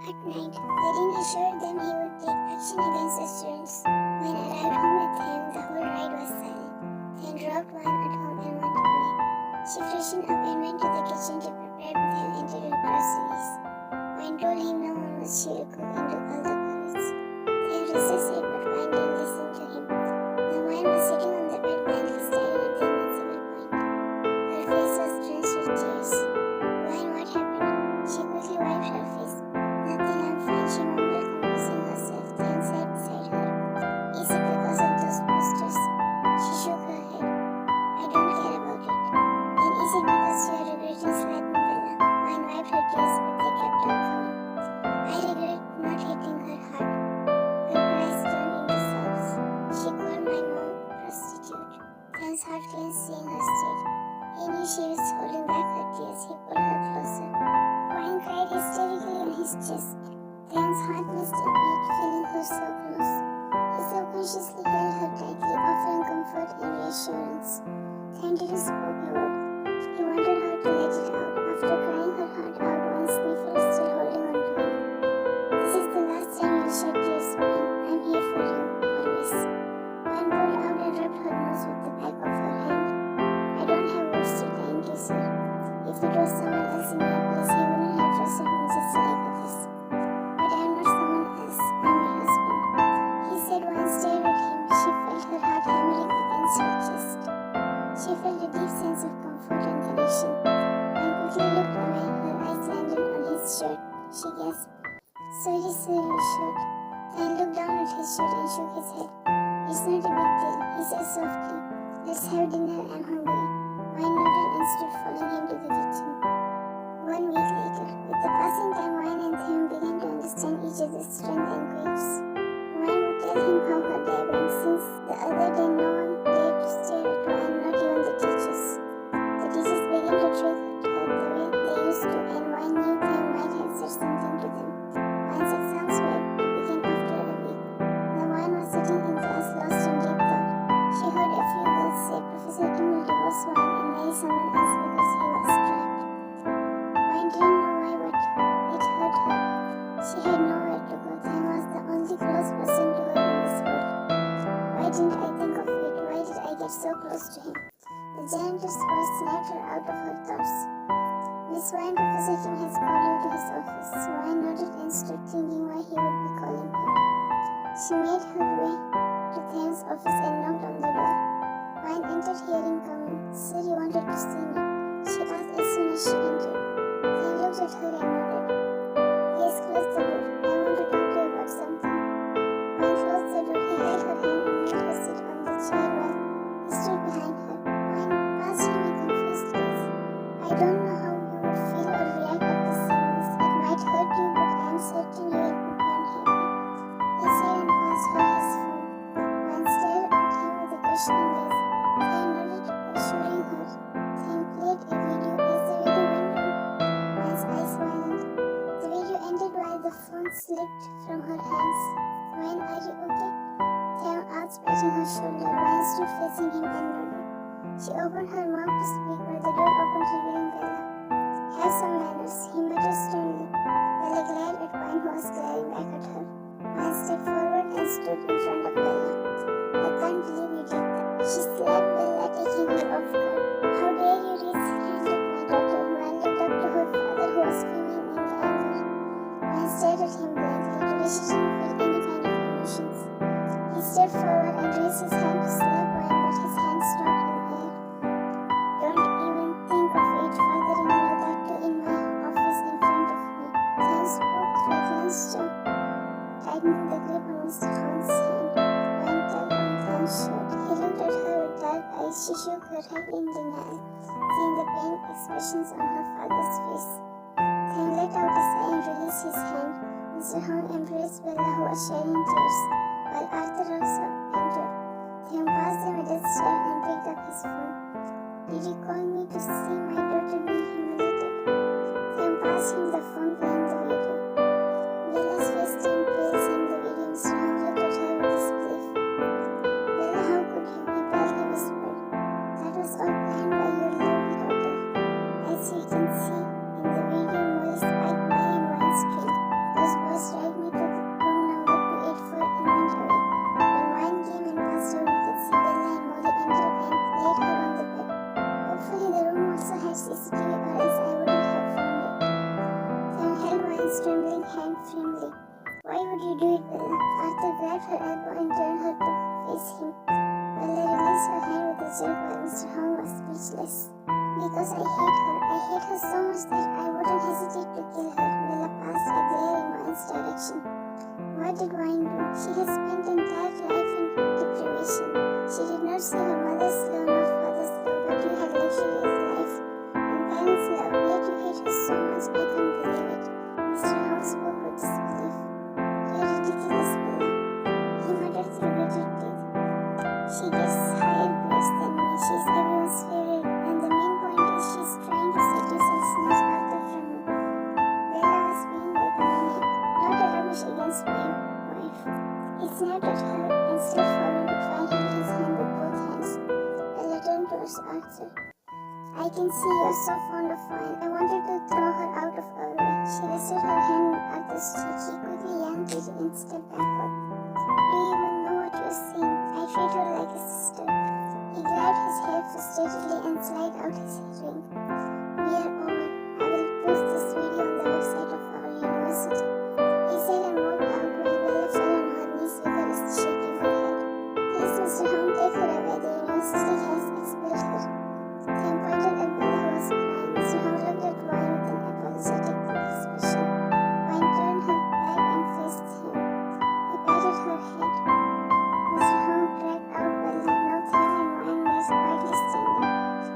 At night, Zedin assured them he would take action against the students. When arrived home with him, the whole ride was silent. Then dropped Wan at home and went away. She freshened up and went to the kitchen to prepare with him and to do groceries. Wan told him no one was she would cook and do all the chores. Then Risa said, but Wan didn't listen to him. Now Wan was sitting on the bed blankly staring at the invincible point. Her face was drenched with tears. Wan, what happened? She quickly wiped her face. Nothing, I'm fine, she mumbled, composing herself. Then sat beside her. Is it because of those posters? She shook her head. I don't care about it. Then is it because you are regretting slapping Bella? Wan wiped her tears, but they kept on coming. I regret not hitting her hard. Her cries turned into sobs. She called my mom a prostitute. Dan's heart clenched seeing her state. He knew she was holding back her tears. He pulled her closer. Wan cried hysterically on his chest. Dan's heart missed a beat, feeling her so close. He subconsciously held her tightly, offering comfort and reassurance. Dan didn't speak a word. He wanted her to let it out. After crying her heart out, Wan sniffled, still holding on to him. This is the last time you'll shed tears, Wan. I'm here for you, always. Wan pulled out and rubbed her nose with the back of her hand. I don't have words to thank you, sir. If it was someone else in my place, he wouldn't have trusted me just like this. But I'm not someone else. I'm your husband. He said. Wan stared at him. She felt her heart hammering against her chest. She felt a deep sense of comfort and connection. Wan quickly looked away. Her eyes landed on his shirt. She gasped. Sorry, sir, your shirt. Dan looked down at his shirt and shook his head. It's not a big deal, he said softly. Let's have dinner, I'm hungry. Wan nodded and stood, following him to the kitchen. 1 week later, with the passing time, Wan and Theon began to understand each other's strength and quirks. Wan would tell him how her day went, since the other day no one dared to stare at Wan, not even the teachers. The teachers began to treat her the way they used to, and Wan knew Theon might have said something to them. Wan's exams were to begin after a week. Now Wan was sitting in class, lost in deep thought. She heard a few girls say Professor Kim will divorce Wan and marry someone else because he was trapped. Wan didn't know why, but it hurt her. She had nowhere to go. Theon was the only close person to her in this world. Why didn't I think of it? Why did I get so close to him? The janitor's voice snapped her out of her thoughts. Miss Wan, Professor Kim has called you to his office. Wan nodded and stood, thinking why he would be calling her. She made her way to Theon's office and knocked on the door. Wan entered, hearing coming. Sir, you wanted to see me? She asked as soon as she entered. Theon looked at her and nodded. Yes, close the door. I want to talk to you about something. Wan closed the door. He held her hand and made her sit on the chair while he stood behind her. Wan passed him a confused gaze. I don't know how you would feel or react after seeing this. It might hurt you, but I am certain you will be unhappy. He said and passed her his phone. Wan stared at him with a questioning gaze. Theon nodded, assuring her. Theon played a video. As the video went on, Wan's eyes widened. The video ended while the phone slipped from her hands. Wan, are you okay? Theon asked, patting her shoulder. Wan stood facing him and nodded. She opened her mouth to speak, but the door opened, revealing Bella. Have some manners, he muttered sternly. Bella glared at Wan, who was glaring back at her. Wan stepped forward and stood in front of Bella. I can't believe you did that. She slapped Bella, taking her off guard. How dare you raise your hand at my daughter? Wan looked up to her father, who was fuming in anger. Wan stared at him blankly. Today she didn't feel any kind of emotions. He stepped forward and raised his hand to slap Wan, but his hand stopped in air. Don't even think of it, father-in-law, that too in my office in front of me. Theon spoke through a clenched jaw, tightening the grip on Mr. Hahn's hand. Wan tugged on Theon's shirt. He looked at her with dark eyes. She shook her head in denial, seeing the pained expressions on her father's face. Theon let out a sigh and released his hand. Mr. Hahn embraced Bella, who was shedding tears, while Arthur also entered. Theon passed them a death stare and picked up his phone. Did you call me to see my daughter being humiliated? Theon passed him the phone, playing the video. Bella's face turned pale, seeing the video. Mr. Hahn looked at her with disbelief. Bella, how could you? He badly whispered. That was all planned by your lovely daughter. As you can see in the video, Molly's eyed by and Wan's dream. Those useless. Because I hate her. I hate her so much that I wouldn't hesitate to kill her. Bella passed a glare in Wayne's direction. What did Wayne do? She has spent an entire life in deprivation. She did not see her mother's love nor father's love, but you had luxurious life and parents' love, yet you hate her so much. I can't believe it. Mr. Holmes spoke with disbelief. You're ridiculous, Bella. He muttered through gritted teeth. She gets higher grades than me. She's everyone's favorite, and the main point is she's trying to seduce and snatch Arthur from me. Bella was being like a maniac, not a rubbish against my wife. He snapped at her and stepped forward to try held his hand with both hands. Bella turned towards Arthur. I can see you're so fond of wine. I wanted to throw her out of our way. She rested her hand on Arthur's cheek. He quickly yanked it and stepped backward. Do you even know what you're saying? I treat her like a sister. He grabbed his hair frustratedly and slid out his ring. We are over. I will post this video on the website of our university. He said and walked out while Bella fell on her knees with her wrist shaking her head. Please, Mr. Holmes, take her away. The university has expelled her. Tim pointed at Bella who was crying. Mr. Holmes looked at Wayne with an apologetic expression. Wayne turned her back and faced him. He patted her head. Mr. Holmes dragged out Bella. Now Theo and Wayne were quietly standing.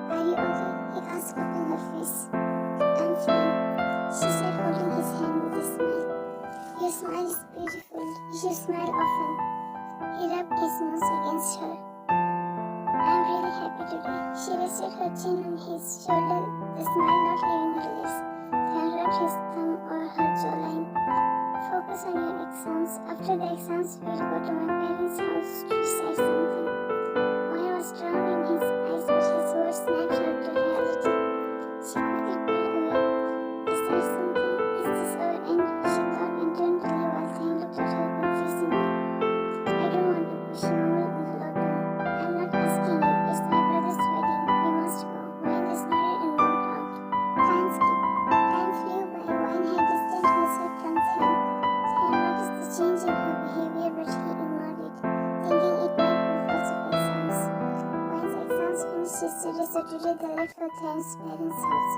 Are you okay? He asked up in her face. I'm fine, she said, holding his hand with a smile. Your smile is beautiful. You should smile often. He rubbed his nose against her. I'm really happy today. She rested her chin on his shoulder, the smile not leaving her lips. Then rubbed his thumb over her jawline. Focus on your exams. After the exams, we'll go to my parents' house to recite something. Wayne was drowned in his eyes, but his words snapped her to reality. She quickly pulled away. Is there something? Is this our end? She thought and turned to leave while Theo looked at her confusingly. I don't want to push, he mumbled in a low tone. I'm not asking you. It's my brother's wedding. We must go. Wayne just nodded and walked out. Time flew by. Wayne had distanced himself from Theo. Theo noticed the change in her behavior, but he ignored it, thinking it might be because of exams. Wayne's exams finished yesterday, so today they left for Theo's parents' house.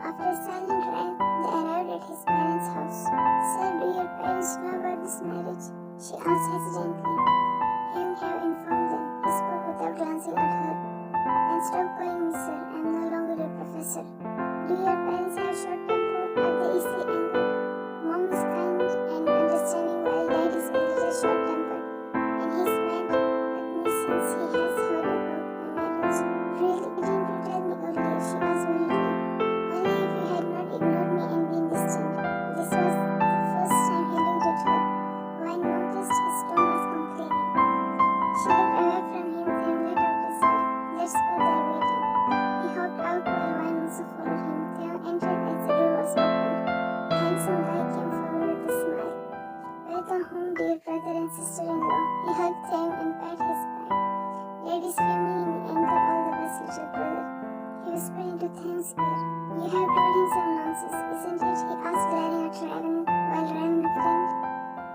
After a silent ride, they arrived at his parents' house. Sir, do your parents know about this marriage? She asked hesitantly. You have informed them. He spoke without glancing at her. And stop calling me sir. I am no longer your professor. Do your parents have short temper? Are they easily angered? Mom is kind and understanding while dad is a little short tempered. And he's mad at me since he has heard about my marriage. Really? Didn't you tell me earlier? She asked worriedly. Only if you had not ignored me and been distant. This was the first time he looked at her. Wayne noticed his tone was complaining. She looked away from him, then let out a sigh. Let's go, they're waiting. He hopped out while Wayne also followed him. Theo entered as the door was opened. A handsome guy came forward with a smile. Welcome home, dear brother and sister-in-law. He hugged Theo and patted his back. Ladies family in the ankle, all the best, little brother. He whispered into Theo's ear. You have told him some nonsense, isn't it? He asked, glaring at Raven while Raven grinned.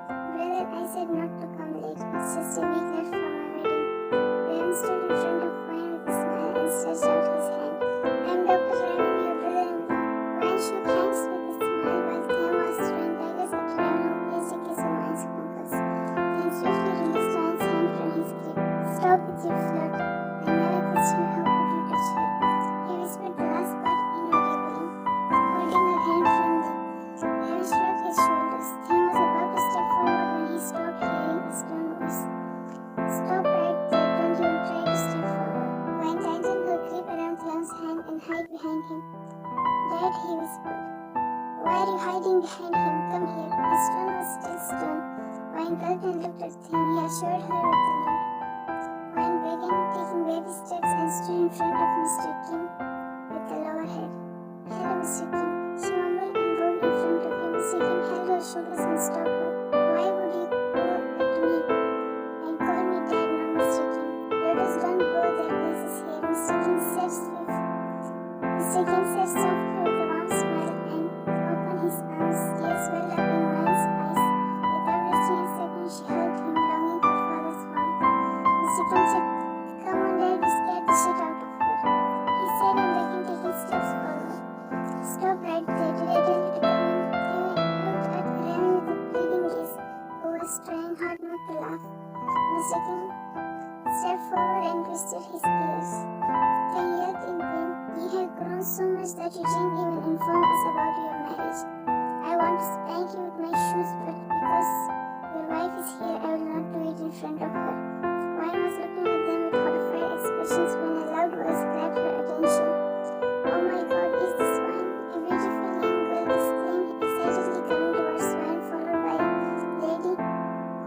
Brother, I said not to come late. It's just a week left from my wedding. Raven stood in front of Wayne with a smile and stretched out his hand. I'm Dr. Raven, your brother-in-law. Wayne shook hands with a smile while Theo was throwing daggers at Raven who placed a kiss on Wayne's knuckles. Then swiftly released Wayne's hand from his grip. Stop with your flirt. I never kissed her. How could you touch her? He whispered the last part inaudibly, holding her hand firmly. Raven shrugged his shoulders. Theo was about to step forward when he stopped, hearing his own voice. Stop right there. Don't even try to step forward. Wayne tightened her grip around Theo's hand and hid behind him. Dad, he whispered. Why are you hiding behind him? Come here. His tone was still stern. Wayne gulped and looked at Theo. He assured her with a nod. Wayne began taking baby steps and stood in front of Mr. Kim with a lower head. Hello, Mr. Kim. She mumbled and rolled in front of him. Mr. Kim held her shoulders and stopped her. Why would you go at me and call me Dad, not Mr. Kim? Daughters don't go their places here. Mr. Kim said softly with a warm smile and opened his arms. Tears welled up in Wayne's eyes. Without wasting a second, she hugged him, longing for father's warmth. Mr. Kim said, come on, Dad, we scared the shit out of her. He said but you didn't even inform us about your marriage. I want to spank you with my shoes, but because your wife is here, I will not do it in front of her. Wine was looking at them with horrified expressions when a loud voice grabbed her attention. Oh my God, is this Wine? A beautiful young girl exclaimed, excitedly coming towards Wine, followed by a lady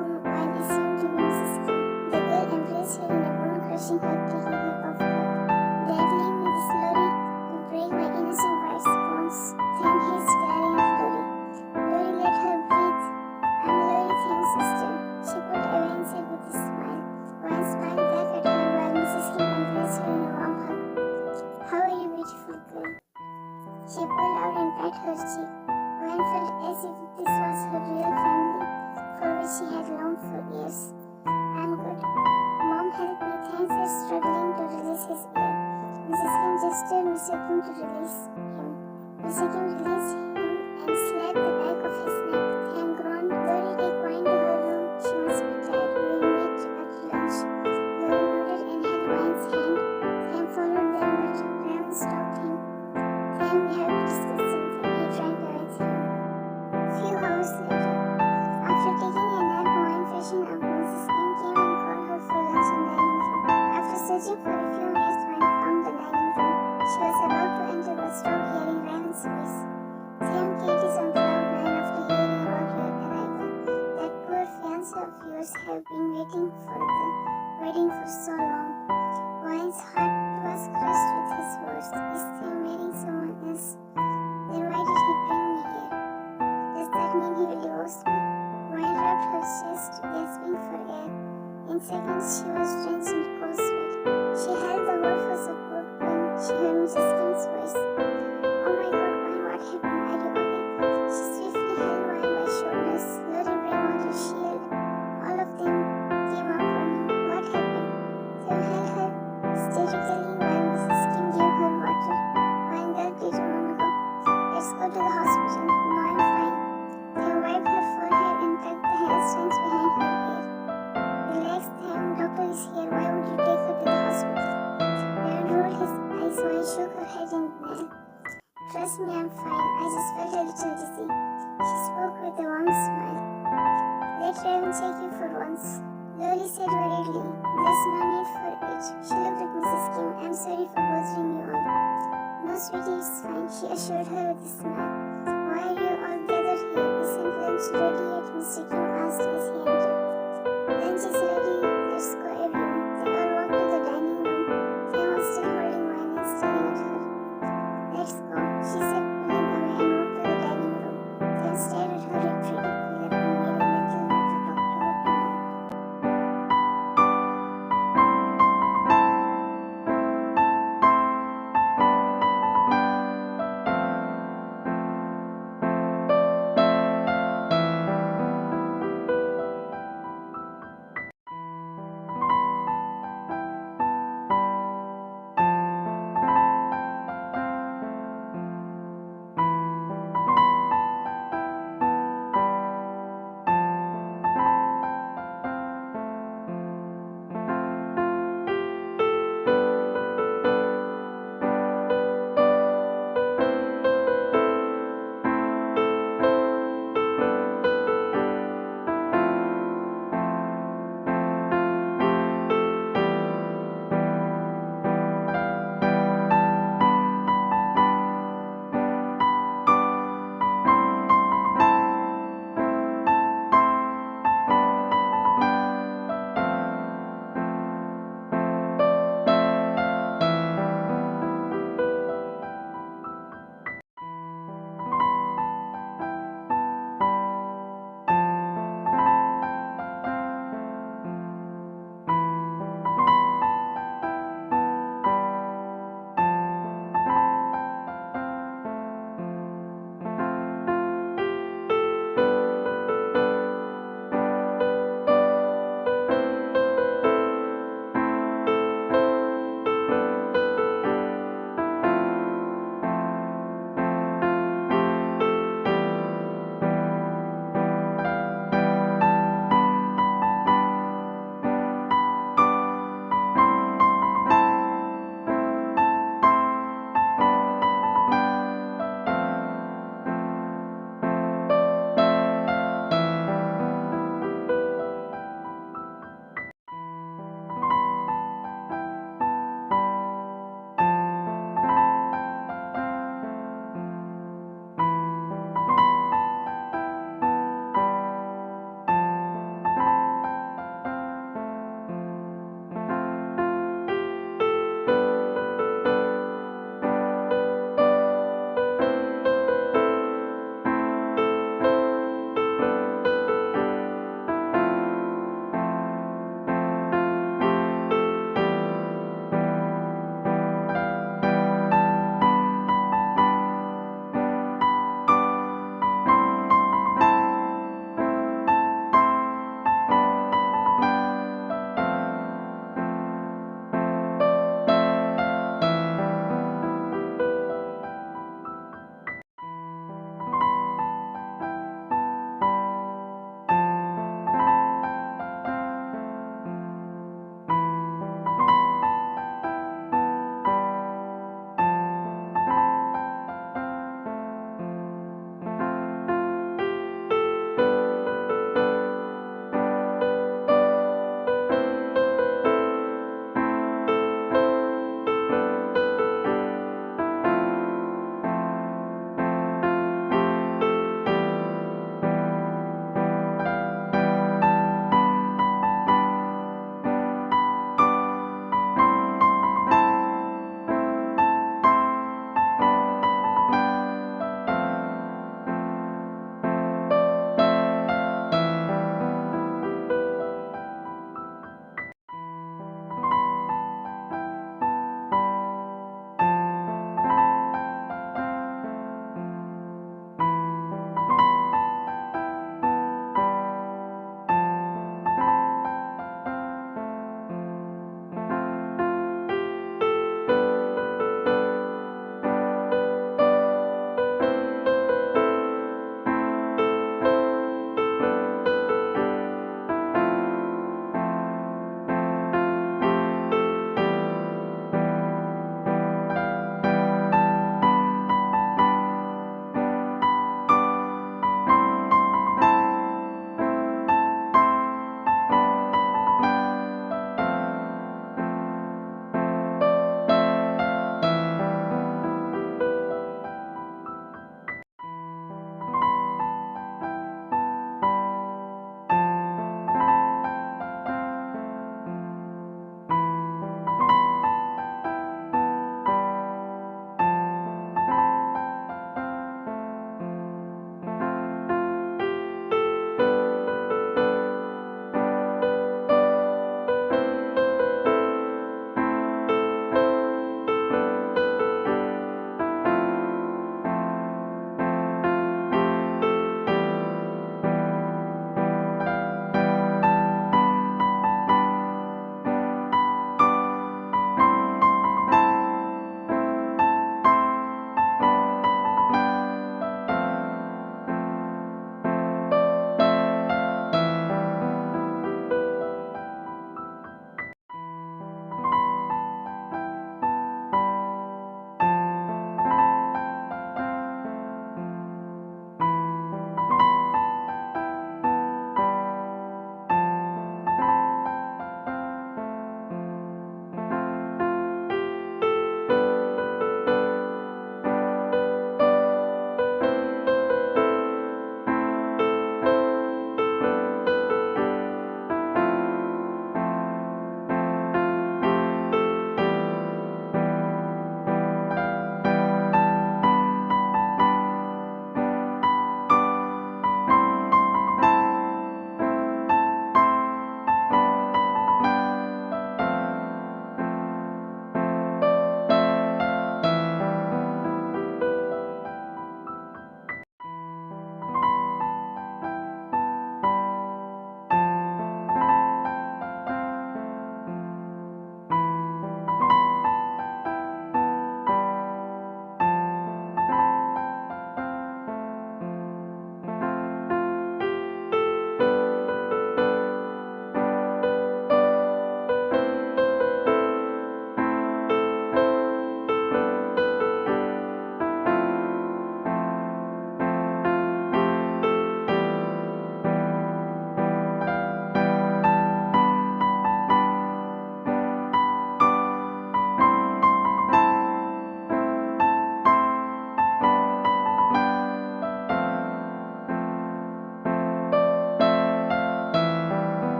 whom Wine assumed to be Mrs. Kim. The girl embraced her in a bone-crushing hug, taking her off guard. Dad, leave me this, Lori. You break my innocent wife's bones. Then he's staring at Lori. Lori, let her breathe. I'm Lori, thanks, sister. She pulled away and said with a smile. Wine smiled back at her while Mrs. Kim embraced her in a warm hug. How are you, beautiful girl? She pulled out and pat her cheek. Wine felt as if this was her real family, for which she had longed for years. I'm good. Mom, help me. Thanks is struggling to release his ear. Mrs. Kim gestured Mr. Kim to release him. Mr. Kim released him and slapped the back of his neck. Thank groaned, Lori, take Wine to her room. She must be tired. We'll meet at lunch. Lori nodded and held Wine's hand. Sam followed them, but Raymond stopped him. Then we have to discuss something. He drank with him. Few hours later, after taking a nap, Wine freshened up. Mrs. Kim came and called her for lunch in the dining room. After searching for a few minutes, Wine found the dining room. She was about to enter but stopped hearing Raymond's voice. Sam, Kate is on cloud nine after hearing about your arrival. That poor fiancé of yours have been waiting for the wedding for so long. Wine's heart was crushed with his words. Is Sam marrying someone else? Then why did he bring me here? Does that mean he will divorce me? Wine rubbed her chest, gasping for air. In seconds, she was drenched in cold sweat. She held the wall for support when she heard Mrs. Kim's voice. Oh my God, Wine, what happened? Are you okay? She swiftly held Wine by shoulders. Lori, bring water, she yelled. All of them came up running. What happened? Sam held her hysterically while Mrs. Kim gave her water. Wine gulped it in one go. Let's go to the hospital. No, I'm fine. Sam wiped her forehead and tucked the handstands behind her ear. Relax, Sam. Doctor is here. Why would you take her to the hospital? Raymond rolled his eyes. Wine shook her head in denial. Trust me, I'm fine. I just felt a little dizzy. She spoke with a warm smile. Let Raymond take you for once. Lori said worriedly. There's no need for it. She looked at Mrs. Kim. I'm sorry for bothering you all. No, sweetie, it's fine, she assured her with a smile.